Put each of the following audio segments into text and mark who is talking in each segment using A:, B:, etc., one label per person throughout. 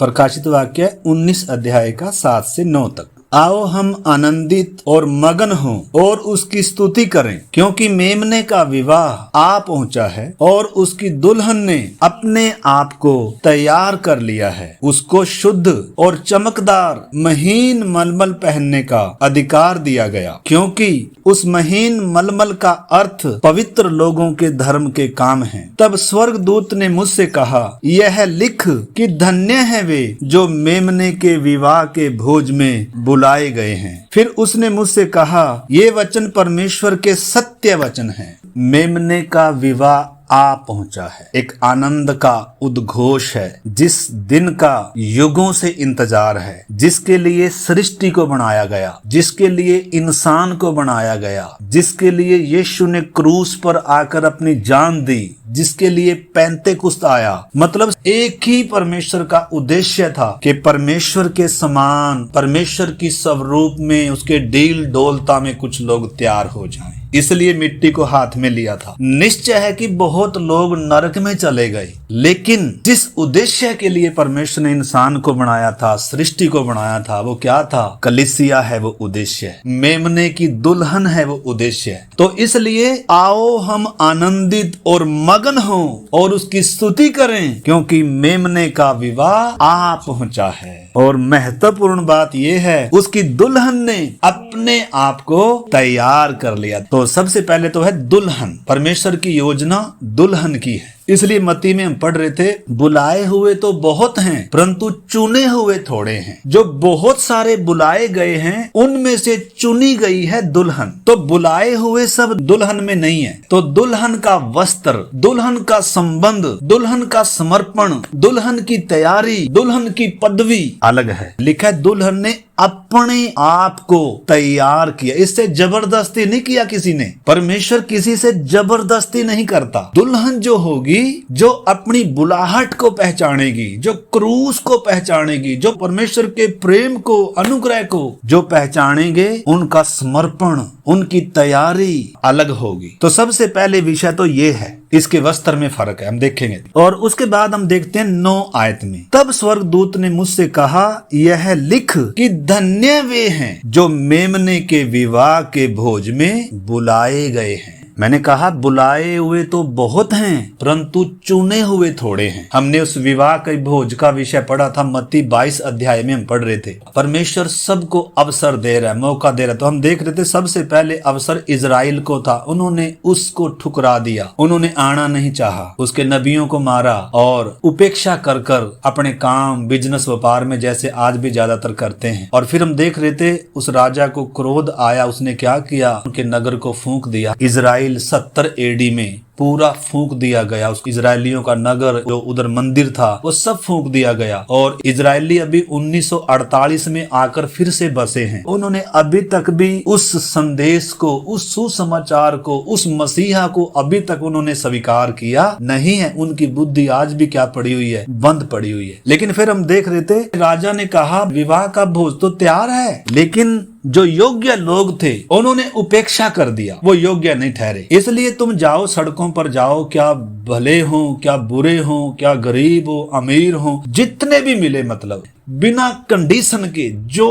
A: प्रकाशित वाक्य 19 अध्याय का 7 से 9 तक। आओ हम आनंदित और मगन हों और उसकी स्तुति करें, क्योंकि मेमने का विवाह आ पहुंचा है और उसकी दुल्हन ने अपने आप को तैयार कर लिया है। उसको शुद्ध और चमकदार महीन मलमल पहनने का अधिकार दिया गया, क्योंकि उस महीन मलमल का अर्थ पवित्र लोगों के धर्म के काम है। तब स्वर्गदूत ने मुझसे कहा, यह लिख कि धन्य है वे जो मेमने के विवाह के भोज में बुलाए गए हैं। फिर उसने मुझसे कहा, ये वचन परमेश्वर के सत्य वचन हैं। मेमने का विवाह आ पहुंचा है। एक आनंद का उद्घोष है, जिस दिन का युगों से इंतजार है, जिसके लिए सृष्टि को बनाया गया, जिसके लिए इंसान को बनाया गया, जिसके लिए यीशु ने क्रूस पर आकर अपनी जान दी, जिसके लिए पेंतेकुस्त आया। मतलब एक ही परमेश्वर का उद्देश्य था कि परमेश्वर के समान, परमेश्वर की स्वरूप में, उसके डील डोलता में कुछ लोग तैयार हो जाएं। इसलिए मिट्टी को हाथ में लिया था। निश्चय है कि बहुत लोग नरक में चले गए, लेकिन जिस उद्देश्य के लिए परमेश्वर ने इंसान को बनाया था, सृष्टि को बनाया था, वो क्या था? कलीसिया है वो उद्देश्य है, मेमने की दुल्हन है वो उद्देश्य है। तो इसलिए आओ हम आनंदित और मगन हों और उसकी स्तुति करें, क्योंकि मेमने का विवाह आ पहुंचा है। और महत्वपूर्ण बात यह है, उसकी दुल्हन ने अपने आप को तैयार कर लिया। तो सबसे पहले तो है दुल्हन। परमेश्वर की योजना दुल्हन की है। इसलिए मत्ती में हम पढ़ रहे थे, बुलाए हुए तो बहुत हैं, परंतु चुने हुए थोड़े हैं। जो बहुत सारे बुलाए गए हैं, उनमें से चुनी गई है दुल्हन। तो बुलाए हुए सब दुल्हन में नहीं है। तो दुल्हन का वस्त्र, दुल्हन का संबंध, दुल्हन का समर्पण, दुल्हन की तैयारी, दुल्हन की पदवी अलग है। लिखा है दुल्हन ने अपने आप को तैयार किया। इससे जबरदस्ती नहीं किया किसी ने। परमेश्वर किसी से जबरदस्ती नहीं करता। दुल्हन जो होगी, जो अपनी बुलाहट को पहचानेगी, जो क्रूस को पहचानेगी, जो परमेश्वर के प्रेम को, अनुग्रह को जो पहचानेंगे, उनका समर्पण, उनकी तैयारी अलग होगी। तो सबसे पहले विषय तो ये है। इसके वस्त्र में फर्क है, हम देखेंगे। और उसके बाद हम देखते हैं 9 आयत में, तब स्वर्गदूत ने मुझसे कहा, यह लिख कि धन्य वे हैं जो मेमने के विवाह के भोज में बुलाए गए हैं। मैंने कहा बुलाए हुए तो बहुत हैं, परंतु चुने हुए थोड़े हैं। हमने उस विवाह के भोज का विषय पढ़ा था, मत्ती 22 अध्याय में हम पढ़ रहे थे। परमेश्वर सबको अवसर दे रहा है, मौका दे रहा है। तो हम देख रहे थे सबसे पहले अवसर इजराइल को था। उन्होंने उसको ठुकरा दिया, उन्होंने आना नहीं चाहा, उसके नबियों को मारा और उपेक्षा कर कर अपने काम, बिजनेस, व्यापार में जैसे आज भी ज्यादातर करते हैं। और फिर हम देख रहे थे उस राजा को क्रोध आया, उसने क्या किया? उनके नगर को फूंक दिया। इजराइल 70 एडी में पूरा फूंक दिया गया। उस इजरायलियों का नगर, जो उधर मंदिर था, वो सब फूंक दिया गया। और इजरायली अभी 1948 में आकर फिर से बसे हैं। उन्होंने अभी तक भी उस संदेश को, उस सुसमाचार को, उस मसीहा को अभी तक उन्होंने स्वीकार किया नहीं है। उनकी बुद्धि आज भी क्या पड़ी हुई है? बंद पड़ी हुई है। लेकिन फिर हम देख रहे थे, राजा ने कहा विवाह का भोज तो तैयार है, लेकिन जो योग्य लोग थे उन्होंने उपेक्षा कर दिया, वो योग्य नहीं ठहरे। इसलिए तुम जाओ, सड़कों पर जाओ, क्या भले हो, क्या बुरे हो, क्या गरीब हो, अमीर हो, जितने भी मिले, मतलब बिना कंडीशन के जो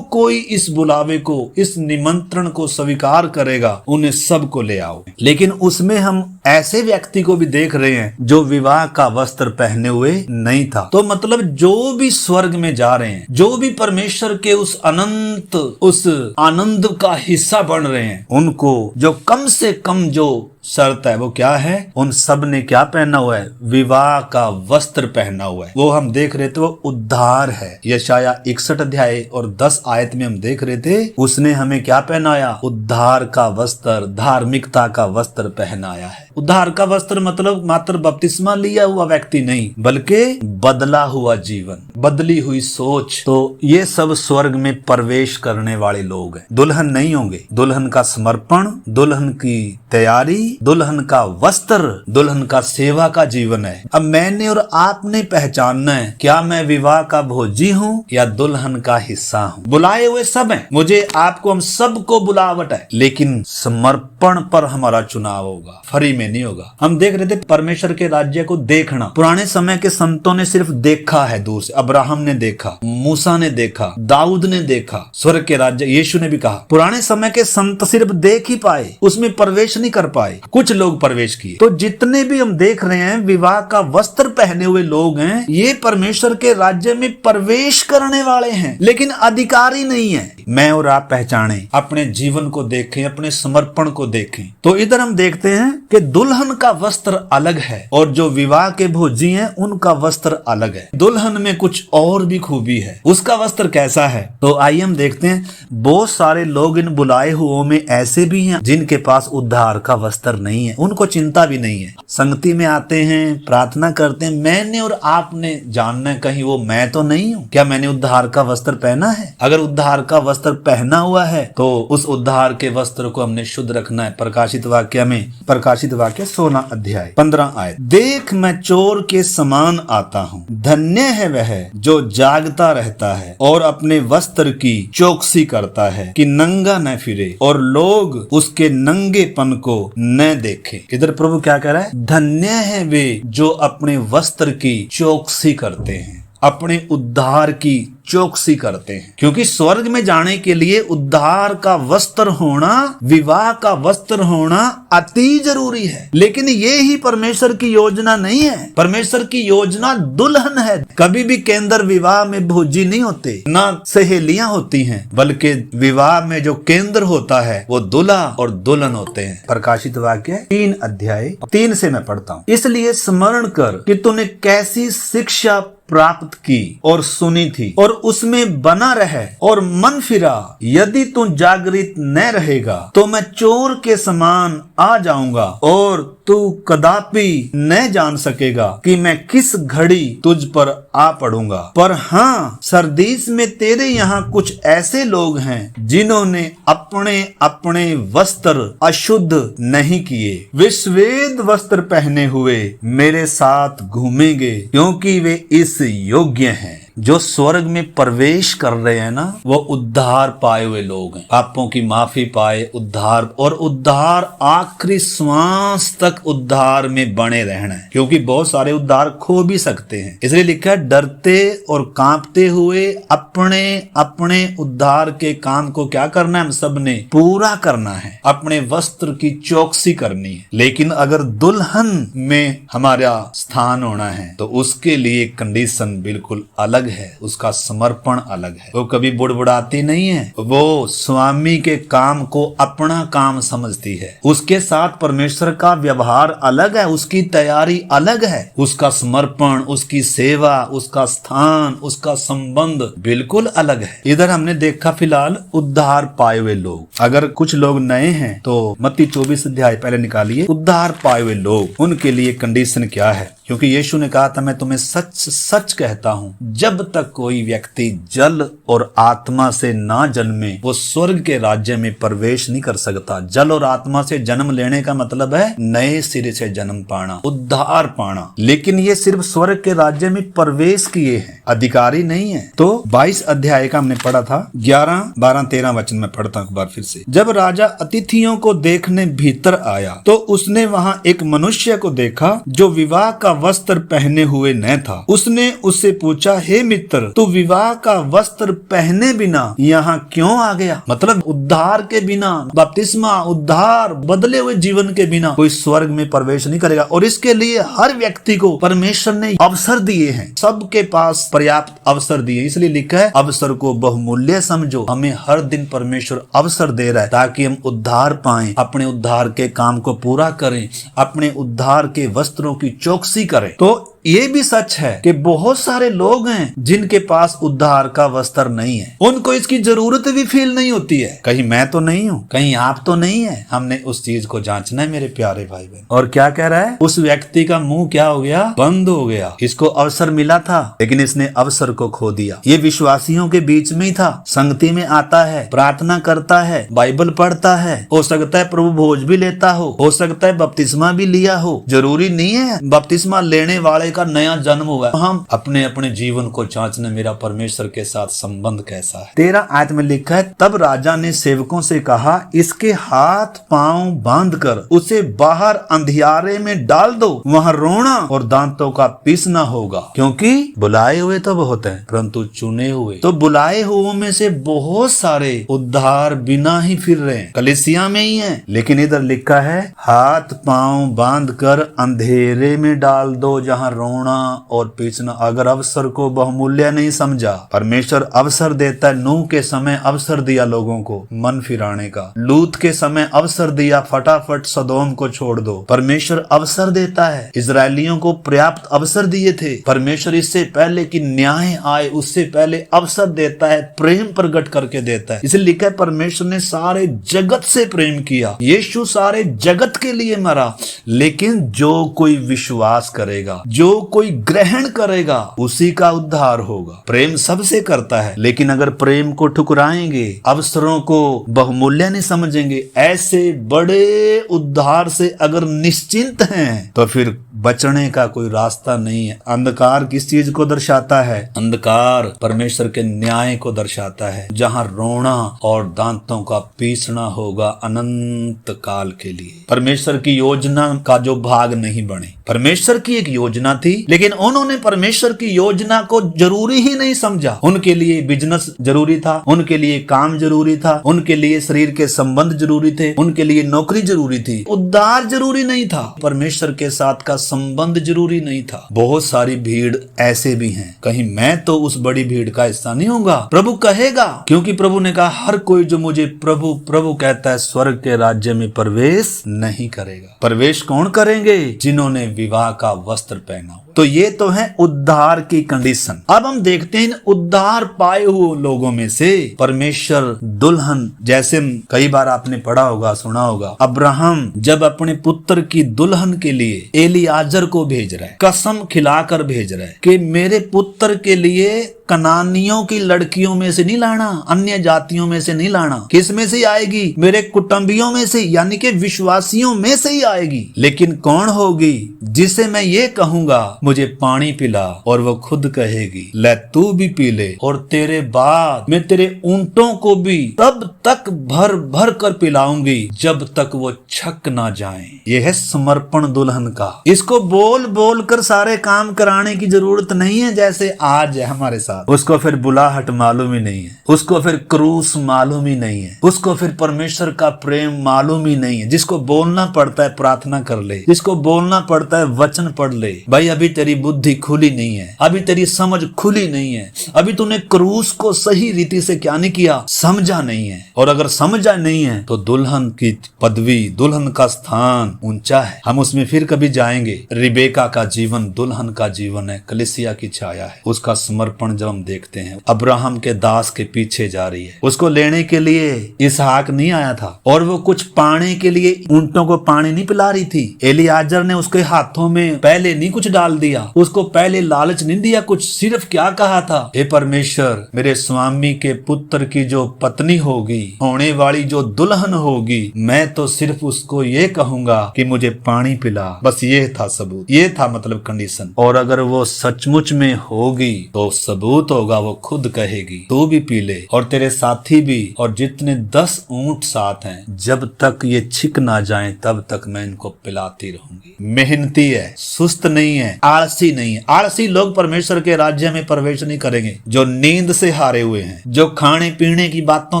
A: कोई इस बुलावे को, इस निमंत्रण को स्वीकार करेगा, उन्हें सबको ले आओ। लेकिन उसमें हम ऐसे व्यक्ति को भी देख रहे हैं जो विवाह का वस्त्र पहने हुए नहीं था। तो मतलब जो भी स्वर्ग में जा रहे हैं, जो भी परमेश्वर के उस अनंत, उस आनंद का हिस्सा बन रहे हैं, उनको जो कम से कम जो शर्त है वो क्या है? उन सब ने क्या पहना हुआ है? विवाह का वस्त्र पहना हुआ है। वो हम देख रहे थे, वो उद्धार है। यशाया 61 अध्याय और 10 आयत में हम देख रहे थे, उसने हमें क्या पहनाया? उद्धार का वस्त्र, धार्मिकता का वस्त्र पहनाया है। उद्धार का वस्त्र मतलब मात्र बपतिस्मा लिया हुआ व्यक्ति नहीं, बल्कि बदला हुआ जीवन, बदली हुई सोच। तो ये सब स्वर्ग में प्रवेश करने वाले लोग हैं, दुल्हन नहीं होंगे। दुल्हन का समर्पण, दुल्हन की तैयारी दुल्हन का वस्त्र, दुल्हन का सेवा का जीवन है। अब मैंने और आपने पहचानना है, क्या मैं विवाह का भोजी हूँ या दुल्हन का हिस्सा हूँ। बुलाए हुए सब हैं, मुझे आपको, हम सबको बुलावट है, लेकिन समर्पण पर हमारा चुनाव होगा, फ्री में नहीं होगा। हम देख रहे थे परमेश्वर के राज्य को देखना। पुराने समय के संतों ने सिर्फ देखा है दूर से। अब्राहम ने देखा, मूसा ने देखा, दाऊद ने देखा स्वर्ग के राज्य। यीशु ने भी कहा पुराने समय के संत सिर्फ देख ही पाए, उसमें प्रवेश नहीं कर पाए, कुछ लोग प्रवेश किए। तो जितने भी हम देख रहे हैं विवाह का वस्त्र पहने हुए लोग हैं, ये परमेश्वर के राज्य में प्रवेश करने वाले हैं, लेकिन अधिकारी नहीं है। मैं और आप पहचाने, अपने जीवन को देखें, अपने समर्पण को देखें। तो इधर हम देखते हैं कि दुल्हन का वस्त्र अलग है और जो विवाह के भोजी हैं उनका वस्त्र अलग है। दुल्हन में कुछ और भी खूबी है। उसका वस्त्र कैसा है? तो आइए हम देखते हैं। बहुत सारे लोग इन बुलाए हुओं में ऐसे भी हैं जिनके पास उद्धार का वस्त्र नहीं है, उनको चिंता भी नहीं है। संगति में आते हैं, प्रार्थना करते हैं, मैंने और आपने जानना है कहीं वो मैं तो नहीं हूँ, क्या मैंने उद्धार का वस्त्र पहना है? अगर उद्धार का वस्त्र पहना हुआ है तो उस उद्धार के वस्त्र को हमने शुद्ध रखना है। प्रकाशित वाक्य में, प्रकाशित वाक्य 16 अध्याय 15 आयत, देख मैं चोर के समान आता हूँ, धन्य है वह जो जागता रहता है और अपने वस्त्र की चौकसी करता है कि नंगा न फिरे और लोग उसके नंगेपन को न देखें। इधर प्रभु क्या कह रहा है? धन्य है वे जो अपने वस्त्र की चौकसी करते हैं, अपने उद्धार की चौकसी करते हैं। क्योंकि स्वर्ग में जाने के लिए उद्धार का वस्त्र होना, विवाह का वस्त्र होना अति जरूरी है। लेकिन ये ही परमेश्वर की योजना नहीं है। परमेश्वर की योजना दुल्हन है। कभी भी केंद्र विवाह में भोजी नहीं होते, ना सहेलियां होती हैं, बल्कि विवाह में जो केंद्र होता है वो दूल्हा और दुल्हन होते हैं। प्रकाशित वाक्य 3 अध्याय 3 से मैं पढ़ता हूँ। इसलिए स्मरण कर कि तूने कैसी शिक्षा प्राप्त की और सुनी थी और उसमें बना रहे और मन फिरा। यदि तू जागृत न रहेगा तो मैं चोर के समान आ जाऊंगा और तू कदापि न जान सकेगा कि मैं किस घड़ी तुझ पर आ पड़ूंगा। पर हाँ, सरदीस में तेरे यहाँ कुछ ऐसे लोग हैं जिन्होंने अपने अपने वस्त्र अशुद्ध नहीं किए। वे श्वेत वस्त्र पहने हुए मेरे साथ घूमेंगे क्योंकि वे इस योग्य हैं। जो स्वर्ग में प्रवेश कर रहे हैं ना, वो उद्धार पाए हुए लोग हैं। पापों की माफी पाए, उद्धार, और उद्धार आखिरी श्वास तक उद्धार में बने रहना है। क्योंकि बहुत सारे उद्धार खो भी सकते हैं। इसलिए लिखा है डरते और कांपते हुए अपने अपने उद्धार के काम को क्या करना है? हम सब ने पूरा करना है, अपने वस्त्र की चौकसी करनी है। लेकिन अगर दुल्हन में हमारा स्थान होना है तो उसके लिए कंडीशन बिल्कुल अलग है, उसका समर्पण अलग है। वो कभी बुड़बुड़ाती नहीं है, वो स्वामी के काम को अपना काम समझती है। उसके साथ परमेश्वर का व्यवहार अलग है, उसकी तैयारी अलग है, उसका समर्पण, उसकी सेवा, उसका स्थान, उसका संबंध बिल्कुल अलग है। इधर हमने देखा फिलहाल उद्धार पाए हुए लोग। अगर कुछ लोग नए हैं तो मत्ती 24 अध्याय पहले निकालिए। उद्धार पाए हुए लोग, उनके लिए कंडीशन क्या है? क्योंकि यीशु ने कहा था मैं तुम्हें सच सच कहता हूँ, जब तक कोई व्यक्ति जल और आत्मा से ना जन्मे वो स्वर्ग के राज्य में प्रवेश नहीं कर सकता। जल और आत्मा से जन्म लेने का मतलब है नए सिरे से जन्म पाना, उद्धार पाना। लेकिन ये सिर्फ स्वर्ग के राज्य में प्रवेश किए हैं, अधिकारी नहीं है। तो 22 अध्याय का हमने पढ़ा था, 11, 12, 13 वचन में पढ़ता हूँ एक बार फिर से। जब राजा अतिथियों को देखने भीतर आया तो उसने वहाँ एक मनुष्य को देखा जो विवाह का वस्त्र पहने हुए न था। उसने उससे पूछा, हे मित्र, तू विवाह का वस्त्र पहने बिना यहाँ क्यों आ गया? मतलब उद्धार के बिना, बपतिस्मा, उद्धार, बदले हुए जीवन के बिना कोई स्वर्ग में प्रवेश नहीं करेगा। और इसके लिए हर व्यक्ति को परमेश्वर ने अवसर दिए हैं, सबके पास पर्याप्त अवसर दिए। इसलिए लिखा है अवसर को बहुमूल्य समझो। हमें हर दिन परमेश्वर अवसर दे रहा है ताकि हम उद्धार पाएं, अपने उद्धार के काम को पूरा करें, अपने उद्धार के वस्त्रों की चौकसी करें। तो ये भी सच है कि बहुत सारे लोग हैं जिनके पास उद्धार का वस्त्र नहीं है, उनको इसकी जरूरत भी फील नहीं होती है। कहीं मैं तो नहीं हूँ, कहीं आप तो नहीं है। हमने उस चीज को जांचना है मेरे प्यारे भाई बहन। और क्या कह रहा है, उस व्यक्ति का मुंह क्या हो गया, बंद हो गया। इसको अवसर मिला था लेकिन इसने अवसर को खो दिया। ये विश्वासियों के बीच में ही था, संगति में आता है, प्रार्थना करता है, बाइबल पढ़ता है, हो सकता है प्रभु भोज भी लेता हो सकता है बपतिस्मा भी लिया हो। जरूरी नहीं है बपतिस्मा लेने वाले का नया जन्म हुआ। हम अपने अपने जीवन को जांचने, मेरा परमेश्वर के साथ संबंध कैसा है। 13 आयत में लिखा है, तब राजा ने सेवकों से कहा, इसके हाथ पांव बांध कर उसे बाहर अंधियारे में डाल दो, वहां रोना और दांतों का पीसना होगा, क्योंकि बुलाए हुए तो बहुत हैं परंतु चुने हुए। तो बुलाए हुओं में से बहुत सारे उद्धार बिना ही फिर रहे हैं, कलीसिया में ही हैं। लेकिन इधर लिखा है, हाथ पांव बांध कर अंधेरे में डाल दो जहां रोना और पीसना। अगर अवसर को बहुमूल्य नहीं समझा, परमेश्वर अवसर देता है। नूह के समय अवसर दिया लोगों को मन फिराने का, लूत के समय अवसर दिया, फटाफट सदोम को छोड़ दो। परमेश्वर अवसर देता है। इजरायलियों को पर्याप्त अवसर दिए थे। परमेश्वर इससे पहले कि न्याय आए उससे पहले अवसर देता है, प्रेम प्रकट करके देता है। इसलिए लिखा है, परमेश्वर ने सारे जगत से प्रेम किया। यीशु सारे जगत के लिए मरा, लेकिन जो कोई विश्वास करेगा, जो कोई ग्रहण करेगा, उसी का उद्धार होगा। प्रेम सबसे करता है, लेकिन अगर प्रेम को ठुकराएंगे, अवसरों को बहुमूल्य नहीं समझेंगे, ऐसे बड़े उद्धार से अगर निश्चिंत हैं, तो फिर बचने का कोई रास्ता नहीं है। अंधकार किस चीज को दर्शाता है? अंधकार परमेश्वर के न्याय को दर्शाता है, जहां रोना और दांतों का पीसना होगा अनंत काल के लिए। परमेश्वर की योजना का जो भाग नहीं बने। परमेश्वर की एक योजना थी, लेकिन उन्होंने परमेश्वर की योजना को जरूरी ही नहीं समझा। उनके लिए बिजनेस जरूरी था, उनके लिए काम जरूरी था, उनके लिए शरीर के संबंध जरूरी थे, उनके लिए नौकरी जरूरी थी, उद्धार जरूरी नहीं था, परमेश्वर के साथ का संबंध जरूरी नहीं था। बहुत सारी भीड़ ऐसे भी हैं। कहीं मैं तो उस बड़ी भीड़ का हिस्सा नहीं होगा। प्रभु कहेगा, क्योंकि प्रभु ने कहा, हर कोई जो मुझे प्रभु प्रभु कहता है स्वर्ग के राज्य में प्रवेश नहीं करेगा। प्रवेश कौन करेंगे? जिन्होंने विवाह का वस्त्र पहना। तो ये तो है उद्धार की कंडीशन। अब हम देखते हैं उद्धार पाए हुए लोगों में से परमेश्वर दुल्हन, जैसे कई बार आपने पढ़ा होगा, सुना होगा, अब्राहम जब अपने पुत्र की दुल्हन के लिए एलियाजर को भेज रहा है, कसम खिलाकर भेज रहा है कि मेरे पुत्र के लिए कनानियों की लड़कियों में से नहीं लाना, अन्य जातियों में से नहीं लाना। किस में से आएगी? मेरे कुटुंबियों में से, यानी कि विश्वासियों में से ही आएगी। लेकिन कौन होगी? जिसे मैं ये कहूंगा मुझे पानी पिला, और वो खुद कहेगी ले तू भी पी ले, और तेरे बाद मैं तेरे ऊंटों को भी तब तक भर भर कर पिलाऊंगी जब तक वो छक ना जाएं। यह है समर्पण दुल्हन का। इसको बोल बोल कर सारे काम कराने की जरूरत नहीं है, जैसे आज है हमारे साथ। उसको फिर बुलाहट मालूम ही नहीं है, उसको फिर क्रूस मालूम ही नहीं है, उसको फिर परमेश्वर का प्रेम मालूम ही नहीं है। जिसको बोलना पड़ता है प्रार्थना कर ले, जिसको बोलना पड़ता है वचन पढ़ ले। भाई अभी तेरी बुद्धि खुली नहीं है, अभी तेरी समझ खुली नहीं है, अभी तूने क्रूस को सही रीति से क्या नहीं किया, समझा नहीं है। और अगर समझा नहीं है तो दुल्हन की पदवी, दुल्हन का स्थान ऊंचा है। हम उसमें फिर कभी जाएंगे। रिबेका का जीवन दुल्हन का जीवन है, कलीसिया की छाया है। उसका समर्पण जब हम देखते हैं, अब्राहम के दास के पीछे जा रही है। उसको लेने के लिए इसहाक नहीं आया था, और वो कुछ पाने के लिए ऊंटों को पानी नहीं पिला रही थी। एलियाजर ने उसके हाथों में पहले नहीं कुछ डाल दिया, उसको पहले लालच नहीं दिया कुछ, सिर्फ क्या कहा था, हे परमेश्वर, मेरे स्वामी के पुत्र की जो पत्नी होगी, होने वाली जो दुल्हन होगी, मैं तो सिर्फ उसको ये कहूंगा कि मुझे पानी पिला। बस ये था सबूत, ये था मतलब कंडीशन। और अगर वो सचमुच में होगी तो सबूत होगा, वो खुद कहेगी तू भी पी ले और तेरे साथी भी, और जितने 10 ऊंट साथ हैं, जब तक ये छिक ना जाए तब तक मैं इनको पिलाती रहूंगी। मेहनती है, सुस्त नहीं है, आलसी नहीं है। आलसी लोग परमेश्वर के राज्य में प्रवेश नहीं करेंगे। जो नींद से हारे हुए हैं, जो खाने पीने की बातों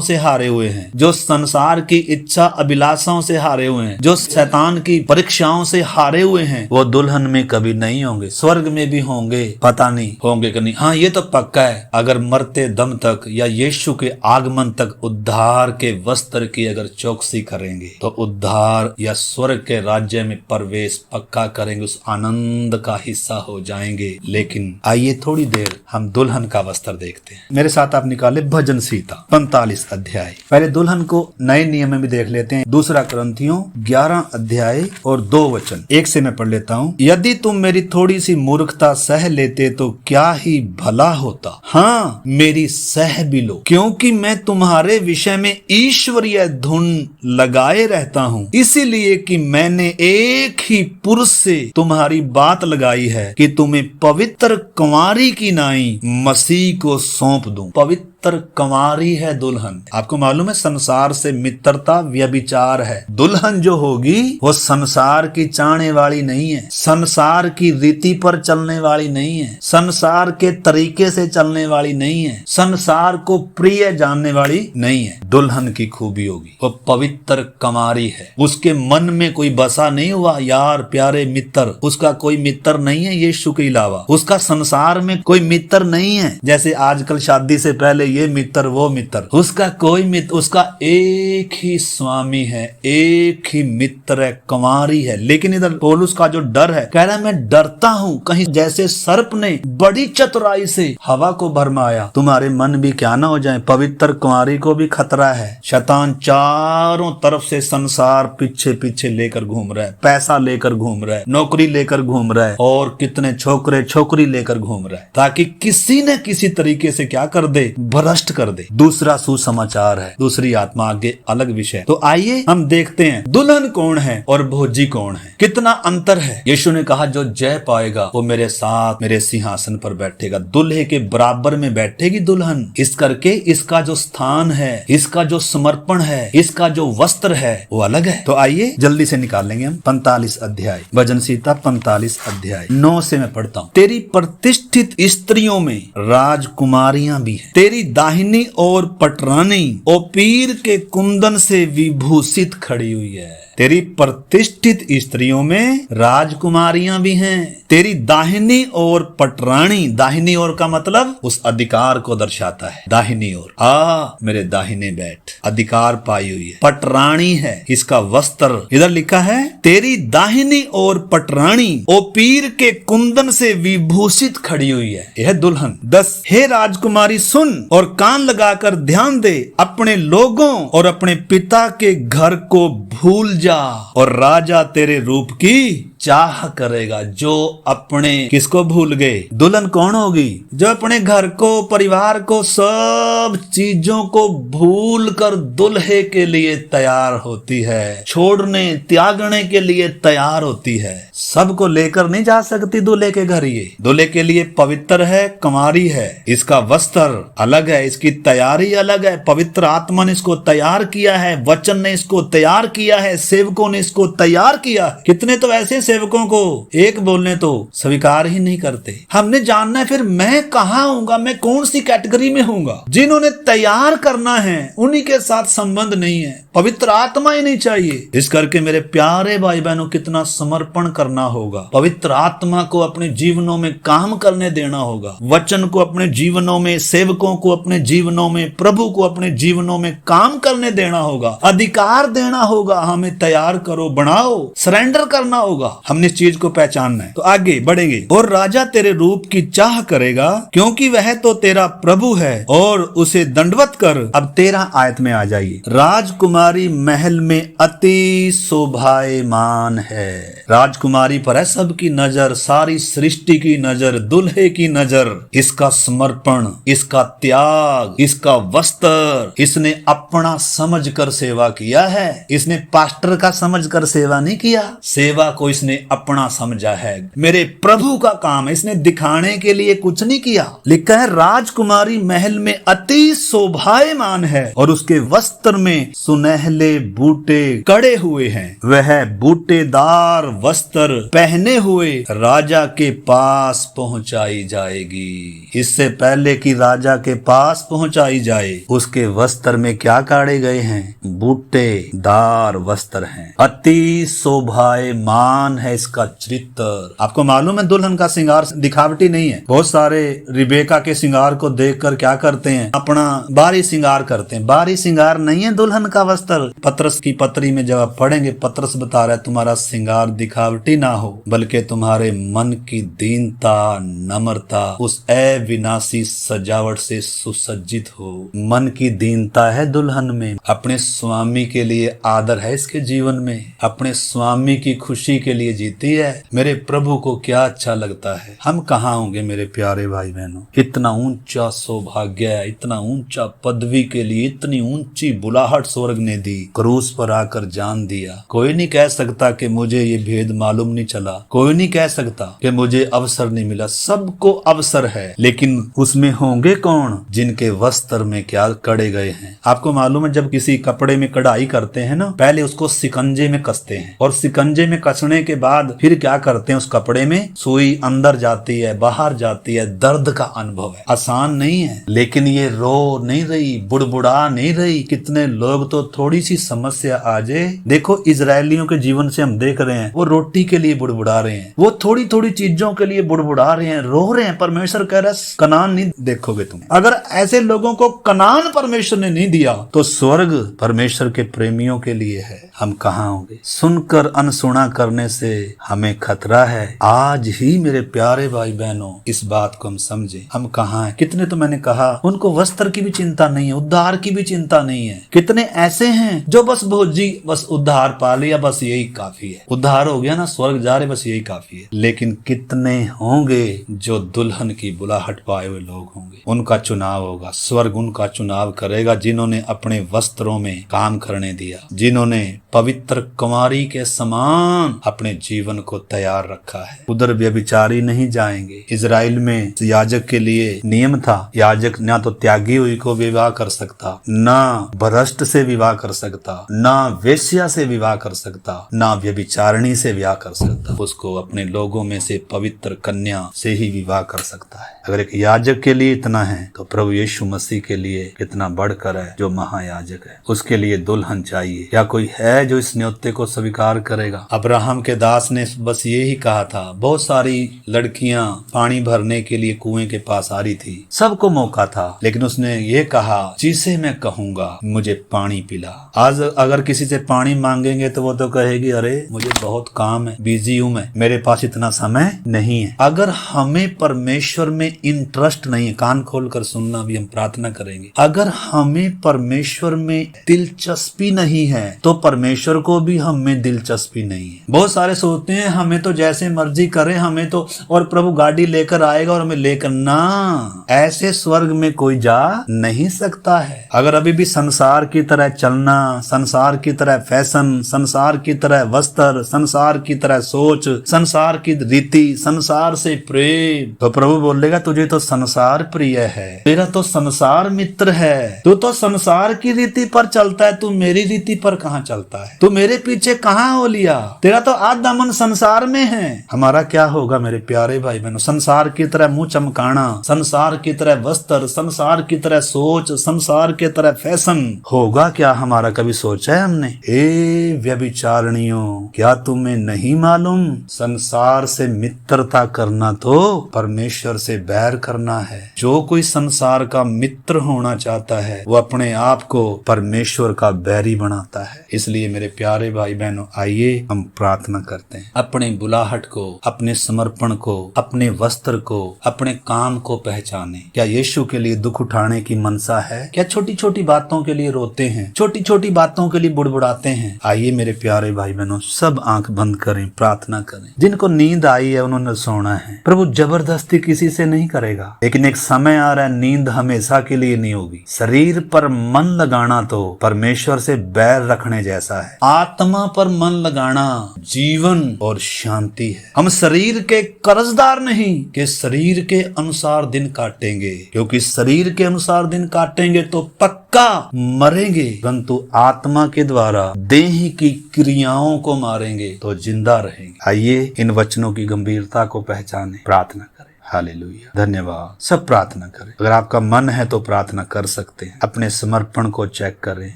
A: से हारे हुए हैं, जो संसार की इच्छा अभिलाषाओं से हारे हुए हैं, जो शैतान की परीक्षाओं से हारे हुए हैं, वो दुल्हन में कभी नहीं होंगे। स्वर्ग में भी होंगे, पता नहीं होंगे कि नहीं। हाँ, ये तो पक्का है, अगर मरते दम तक या यीशु के आगमन तक उद्धार के वस्त्र की अगर चौकसी करेंगे तो उद्धार या स्वर्ग के राज्य में प्रवेश पक्का करेंगे, उस आनंद का हिस्सा हिस्सा हो जाएंगे। लेकिन आइए थोड़ी देर हम दुल्हन का वस्त्र देखते हैं। मेरे साथ आप निकाले भजन सीता 45 अध्याय। पहले दुल्हन को नए नियम में भी देख लेते हैं। दूसरा कुरिन्थियों 11 अध्याय और 2 वचन। एक से मैं पढ़ लेता हूँ। यदि तुम मेरी थोड़ी सी मूर्खता सह लेते तो क्या ही भला होता। हाँ, मेरी सह भी लो, क्योंकि मैं तुम्हारे विषय में ईश्वरीय धुन लगाए रहता हूँ, इसीलिए कि मैंने एक ही पुरुष से तुम्हारी बात लगाई है कि तुम्हें पवित्र कुंवारी की नाई मसीह को सौंप दूं। पवित्र कंवारी है दुल्हन। आपको मालूम है संसार से मित्रता व्यभिचार है। दुल्हन जो होगी वो संसार की चाहने वाली नहीं है, संसार की रीति पर चलने वाली नहीं है, संसार के तरीके से चलने वाली नहीं है, संसार को प्रिय जानने वाली नहीं है। दुल्हन की खूबी होगी वो पवित्र कंवारी है। उसके मन में कोई बसा नहीं हुआ यार प्यारे मित्र, उसका कोई मित्र नहीं है यीशु के अलावा। उसका संसार में कोई मित्र नहीं है, जैसे आजकल शादी से पहले ये मित्र वो मित्र। उसका कोई मित्र, उसका एक ही स्वामी है, एक ही मित्र है, कुंवारी है। लेकिन इधर पौलुस का जो डर है, कह रहा है मैं डरता हूँ कहीं जैसे सर्प ने बड़ी चतुराई से हवा को भरमाया, तुम्हारे मन भी क्या ना हो जाए। पवित्र कुंवारी को भी खतरा है। शैतान चारों तरफ से संसार पीछे पीछे लेकर घूम रहा है, पैसा लेकर घूम रहा है, नौकरी लेकर घूम रहा है, और कितने छोकरे छोकरी लेकर घूम रहा है, ताकि किसी न किसी तरीके से क्या कर दे, भ्रष्ट कर दे। दूसरा सुसमाचार है, दूसरी आत्मा आगे अलग विषय। तो आइए हम देखते हैं दुल्हन कौन है और भोजी कौन है, कितना अंतर है। यीशु ने कहा जो जय पाएगा वो मेरे साथ मेरे सिंहासन पर बैठेगा। दूल्हे के बराबर में बैठेगी दुल्हन। इस करके इसका जो स्थान है, इसका जो समर्पण है, इसका जो वस्त्र है वो अलग है। तो आइए जल्दी से निकाल लेंगे हम 45 अध्याय भजन सीता 45 अध्याय 9 से मैं पढ़ता हूँ। तेरी प्रतिष्ठित स्त्रियों में राजकुमारियां भी हैं, तेरी दाहिनी और पटरानी और पीर के कुंदन से विभूषित खड़ी हुई है। तेरी प्रतिष्ठित स्त्रियों में राजकुमारियां भी हैं, तेरी दाहिनी और पटरानी। दाहिनी ओर का मतलब उस अधिकार को दर्शाता है। दाहिनी ओर मेरे दाहिने बैठ, अधिकार पाई हुई है। पटरानी है इसका वस्त्र। इधर लिखा है तेरी दाहिनी और पटरानी ओ पीर के कुंदन से विभूषित खड़ी हुई है। यह दुल्हन। 10 हे राजकुमारी सुन और कान लगाकर ध्यान दे, अपने लोगों और अपने पिता के घर को भूल जा और राजा तेरे रूप की चाह करेगा। जो अपने किसको भूल गए? दुल्हन कौन होगी? जो अपने घर को, परिवार को, सब चीजों को भूल कर दुल्हे के लिए तैयार होती है, छोड़ने त्यागने के लिए तैयार होती है। सबको लेकर नहीं जा सकती दूल्हे के घर। ये दूल्हे के लिए पवित्र है, कुंवारी है, इसका वस्त्र अलग है, इसकी तैयारी अलग है। पवित्र आत्मा ने इसको तैयार किया है, वचन ने इसको तैयार किया है, सेवकों ने इसको तैयार किया। कितने तो ऐसे सेवकों को एक बोलने तो स्वीकार ही नहीं करते। हमने जानना है फिर मैं कहाँ हूँगा, मैं कौन सी कैटेगरी में हूँगा। जिन्होंने तैयार करना है उन्हीं के साथ संबंध नहीं है, पवित्र आत्मा ही नहीं चाहिए। इस करके मेरे प्यारे भाई बहनों कितना समर्पण करना होगा, पवित्र आत्मा को अपने जीवनों में काम करने देना होगा, वचन को अपने जीवनों में, सेवकों को अपने जीवनों में, प्रभु को अपने जीवनों में काम करने देना होगा, अधिकार देना होगा। हमें तैयार करो, बनाओ, सरेंडर करना होगा। हमने इस चीज को पहचानना है। तो आगे बढ़ेंगे। और राजा तेरे रूप की चाह करेगा, क्योंकि वह तो तेरा प्रभु है, और उसे दंडवत कर। अब 13 आयत में आ जाइए। राजकुमारी महल में अति शोभायमान है। राजकुमारी पर है सबकी नजर, सारी सृष्टि की नजर, दुल्हे की नजर। इसका समर्पण, इसका त्याग, इसका वस्त्र, इसने अपना समझकर सेवा किया है। इसने पास्टर का समझकर सेवा नहीं किया, सेवा को इसने अपना समझा है। मेरे प्रभु का काम है, इसने दिखाने के लिए कुछ नहीं किया। लिखा है राजकुमारी महल में अति शोभायमान है, और उसके वस्त्र में सुनहले बूटे कड़े हुए हैं। वह बूटेदार वस्त्र पहने हुए राजा के पास पहुंचाई जाएगी। इससे पहले कि राजा के पास पहुंचाई जाए, उसके वस्त्र में क्या काढ़े गए हैं? बूटेदार वस्त्र हैं। अति शोभायमान है इसका चरित्र। आपको मालूम है दुल्हन का श्रृंगार दिखावटी नहीं है। बहुत सारे रिबेका के श्रृंगार को देखकर क्या करते हैं, अपना बाहरी श्रृंगार करते हैं। बाहरी श्रृंगार नहीं है दुल्हन का वस्त्र। पत्रस की पत्री में जब आप पढ़ेंगे, पत्रस बता रहा है तुम्हारा श्रृंगार दिखावटी ना हो, बल्कि तुम्हारे मन की दीनता, नम्रता उस अविनाशी सजावट से सुसज्जित हो। मन की दीनता है दुल्हन में, अपने स्वामी के लिए आदर है इसके जीवन में, अपने स्वामी की खुशी के लिए जीती है। मेरे प्रभु को क्या अच्छा लगता है। हम कहाँ होंगे मेरे प्यारे भाई बहनों। इतना ऊंचा सौभाग्य है, इतना ऊंचा पदवी के लिए इतनी ऊंची बुलाहट स्वर्ग ने दी, क्रूस पर आकर जान दिया। कोई नहीं कह सकता कि मुझे ये भेद मालूम नहीं चला, कोई नहीं कह सकता कि मुझे अवसर नहीं मिला। सबको अवसर है, लेकिन उसमें होंगे कौन जिनके वस्त्र में क्या कड़े गए हैं। आपको मालूम है जब किसी कपड़े में कढ़ाई करते हैं ना, पहले उसको सिकंजे में कसते हैं, और सिकंजे में कसने के बाद फिर क्या करते हैं, उस कपड़े में सुई अंदर जाती है, बाहर जाती है। दर्द का अनुभव है, आसान नहीं है। लेकिन ये रो नहीं रही, बुड़बुड़ा नहीं रही। कितने लोग तो थोड़ी सी समस्या आ जाए, देखो इजरायलियों के जीवन से हम देख रहे हैं, वो रोटी के लिए बुड़बुड़ा रहे हैं, वो थोड़ी थोड़ी चीजों के लिए बुड़बुड़ा रहे हैं, रो रहे हैं। परमेश्वर कह रहा है कनान नहीं देखोगे तुम। अगर ऐसे लोगों को कनान परमेश्वर ने नहीं दिया तो स्वर्ग परमेश्वर के प्रेमियों के लिए है। हम कहाँ होंगे। सुनकर अनसुना करने से हमें खतरा है। आज ही मेरे प्यारे भाई बहनों इस बात को हम समझे। हम कहाँ हैं। कितने तो मैंने कहा उनको वस्त्र की भी चिंता नहीं है, उद्धार की भी चिंता नहीं है। कितने ऐसे हैं जो बस भोजी बस उद्धार पा लिया, बस यही काफी है, उद्धार हो गया ना, स्वर्ग जा रहे, बस यही काफी है। लेकिन कितने होंगे जो दुल्हन की बुलाहट पाए हुए लोग होंगे। उनका चुनाव होगा, स्वर्ग उनका चुनाव करेगा जिन्होंने अपने वस्त्रों में काम करने दिया, जिन्होंने पवित्र कुमारी के समान अपने जीवन को तैयार रखा है। उधर व्यभिचारी नहीं जाएंगे। इजराइल में याजक के लिए नियम था, याजक ना तो त्यागी हुई को विवाह कर सकता, ना भ्रष्ट से विवाह कर सकता, ना वेश्या से विवाह कर सकता, ना व्यभिचारिणी से विवाह कर सकता। उसको अपने लोगों में से पवित्र कन्या से ही विवाह कर सकता है। अगर एक याजक के लिए इतना है तो प्रभु यीशु मसीह के लिए कितना बढ़कर है, जो महायाजक है। उसके लिए दुल्हन चाहिए। क्या कोई है जो इस न्योते को स्वीकार करेगा। अब्राहम के दास ने बस यही कहा था। बहुत सारी लड़कियां पानी भरने के लिए कुएं के पास आ रही थी, सबको मौका था, लेकिन उसने ये कहा जिसे मैं कहूंगा मुझे पानी पिला। आज अगर किसी से पानी मांगेंगे तो वो तो कहेगी अरे मुझे बहुत काम है, बिजी हूं मैं, मेरे पास इतना समय नहीं है। अगर हमें परमेश्वर में इंटरेस्ट नहीं है, कान खोल कर सुनना, भी हम प्रार्थना करेंगे, अगर हमें परमेश्वर में दिलचस्पी नहीं है तो परमेश्वर को भी हमें दिलचस्पी नहीं है। बहुत सारे सोचते हैं हमें तो जैसे मर्जी करें, हमें तो, और प्रभु गाड़ी लेकर आएगा और हमें लेकर, ना, ऐसे स्वर्ग में कोई जा नहीं सकता है। अगर अभी भी संसार की तरह चलना, संसार की तरह फैशन, संसार की तरह वस्त्र, संसार की तरह सोच, संसार की रीति, संसार से प्रेम, तो प्रभु बोलेगा तुझे तो संसार प्रिय है, तेरा तो संसार मित्र है, तू तो संसार की रीति पर चलता है, तू मेरी रीति पर कहाँ चलता है, तू मेरे पीछे कहाँ हो लिया, तेरा तो आधा मन संसार में है। हमारा क्या होगा मेरे प्यारे भाई बहनों। संसार की तरह मुंह चमकाना, संसार की तरह वस्त्र, संसार की तरह सोच, संसार की तरह फैशन, होगा क्या हमारा? कभी सोचा है हमने? ए व्यभिचारिणियों, क्या तुम्हें नहीं मालूम संसार से मित्रता करना तो परमेश्वर से बैर करना है। जो कोई संसार का मित्र होना चाहता है वो अपने आप को परमेश्वर का बैरी बनाता है। इसलिए मेरे प्यारे भाई बहनों, आइए हम प्रार्थना करते हैं। अपने बुलाहट को, अपने समर्पण को, अपने वस्त्र को, अपने काम को पहचाने। क्या यीशु के लिए दुख उठाने की मनसा है? क्या छोटी छोटी बातों के लिए रोते हैं, छोटी छोटी बातों के लिए बुड़बुड़ाते हैं? आइए मेरे प्यारे भाई बहनों, सब आंख बंद करें, प्रार्थना करें। जिनको नींद आई है उन्होंने सोना है। प्रभु जबरदस्ती किसी से नहीं करेगा, लेकिन एक समय आ रहा है, नींद हमेशा के लिए नहीं होगी। शरीर पर मन लगाना तो परमेश्वर से बैर रखने जैसा है। आत्मा पर मन लगाना जीवन और शांति है। हम शरीर के कर्जदार नहीं कि शरीर के अनुसार दिन काटेंगे, क्योंकि शरीर के अनुसार दिन काटेंगे तो पक्का मरेंगे, परंतु आत्मा के द्वारा देह की क्रियाओं को मारेंगे तो जिंदा रहेंगे। आइए इन वचनों की गंभीरता को पहचाने, प्रार्थना करें। हालेलुया, धन्यवाद। सब प्रार्थना करें। अगर आपका मन है तो प्रार्थना कर सकते हैं। अपने समर्पण को चेक करें,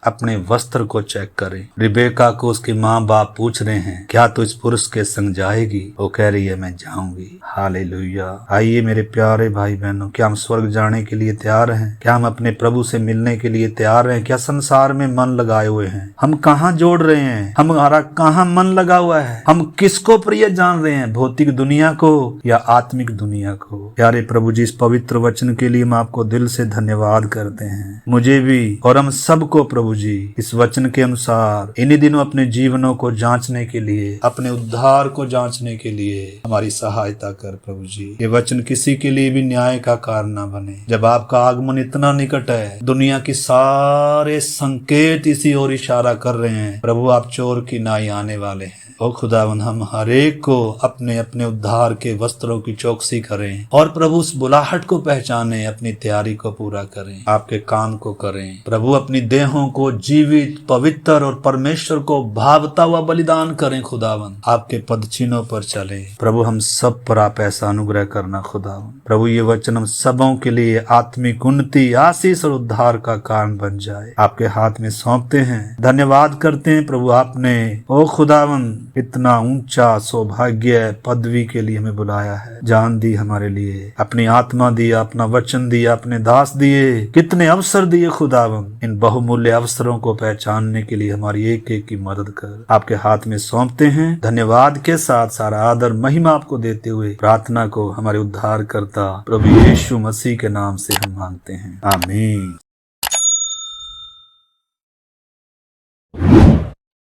A: अपने वस्त्र को चेक करें। रिबेका को उसके माँ बाप पूछ रहे हैं, क्या तू इस पुरुष के संग जाएगी? वो कह रही है, मैं जाऊंगी। हालेलुया। आइए मेरे प्यारे भाई बहनों, क्या हम स्वर्ग जाने के लिए तैयार हैं? क्या हम अपने प्रभु से मिलने के लिए तैयार हैं? क्या संसार में मन लगाए हुए हैं? हम कहाँ जोड़ रहे हैं? हमारा कहाँ मन लगा हुआ है? हम किसको प्रिय जान रहे हैं, भौतिक दुनिया को या आत्मिक दुनिया को? प्यारे प्रभु जी, इस पवित्र वचन के लिए हम आपको दिल से धन्यवाद करते हैं। मुझे भी और हम सबको प्रभु जी इस वचन के अनुसार इन्हीं दिनों अपने जीवनों को जांचने के लिए, अपने उद्धार को जांचने के लिए हमारी सहायता कर प्रभु जी। ये वचन किसी के लिए भी न्याय का कारण न बने। जब आपका आगमन इतना निकट है, दुनिया की सारे संकेत इसी ओर इशारा कर रहे हैं, प्रभु आप चोर की नाई आने वाले हैं। ओ खुदावन, हम हर एक को अपने अपने उद्धार के वस्त्रों की चौकसी करें और प्रभु उस बुलाहट को पहचाने, अपनी तैयारी को पूरा करें, आपके काम को करें। प्रभु अपनी देहों को जीवित, पवित्र और परमेश्वर को भावता हुआ बलिदान करें। खुदावन आपके पद चिन्हों पर चले। प्रभु हम सब पर आप ऐसा अनुग्रह करना खुदावन। प्रभु ये वचन हम सबों के लिए आत्मिक उन्नति, आशीष और उद्धार का कारण बन जाए। आपके हाथ में सौंपते हैं, धन्यवाद करते हैं प्रभु। आपने ओ खुदावन इतना ऊंचा सौभाग्य पदवी के लिए हमें बुलाया है, जान दी हमारे लिए, अपनी आत्मा दिया, अपना वचन दिया, अपने दास दिए, कितने अवसर दिए खुदावन। इन बहुमूल्य अवसरों को पहचानने के लिए हमारी एक एक की मदद कर आपके हाथ में सौंपते हैं। धन्यवाद के साथ सारा आदर महिमा आपको देते हुए प्रार्थना को हमारे उद्धार करता प्रभु यीशु मसीह के नाम से हम मांगते हैं, आमीन।